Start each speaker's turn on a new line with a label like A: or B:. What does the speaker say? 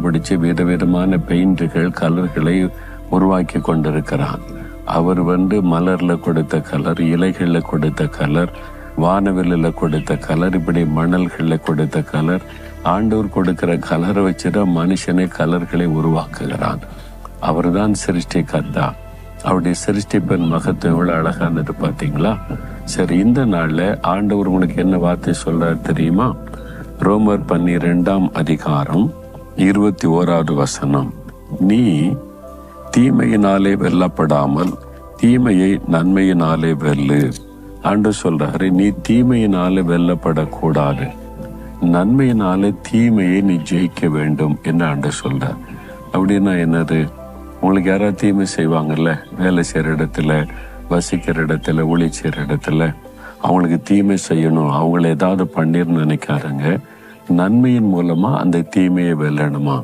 A: பிடிச்சு விதவிதமான பெயிண்டுகள் கலர்களை உருவாக்கி கொண்டிருக்கிறான். அவர் மலர்ல கொடுத்த கலர், இலைகள்ல கொடுத்த கலர், வானவில்ல கொடுத்த கலர், இப்படி மணல்கள்ல கொடுத்த கலர், ஆண்டவர் கொடுக்கிற கலரை வச்சுதான் மனுஷனே கலர்களை உருவாக்குகிறான். அவர் தான் சிருஷ்டிகர்த்தா. அவருடைய சிருஷ்டிப்பின் மகத்துவம் எவ்வளவு அழகானது பார்த்தீங்களா? சரி, இந்த நாள்ல ஆண்டவர் உனக்கு என்ன வார்த்தை சொல்றாரு தெரியுமா? ரோமர் 12:21 நீ தீமையினாலே வெல்லப்படாமல் தீமையை நன்மையினாலே வெல்லு. ஆண்டவர் சொல்றாரு, நீ தீமையினாலே வெல்லப்படக்கூடாது, நன்மையினாலே தீமையை நீ ஜெயிக்க வேண்டும் என்று ஆண்டவர் சொல்றார். அப்படின்னா என்னது? உங்களுக்கு யாராவது தீமை செய்வாங்கல்ல, வேலை செய்யற இடத்துல, வசிக்கிற இடத்துல, ஒளி செய்யற இடத்துல, அவங்களுக்கு தீமை செய்யணும், அவங்கள ஏதாவது பண்ணிருன்னு நினைக்காருங்க. நன்மையின் மூலமா அந்த தீமையை வெல்லணுமா?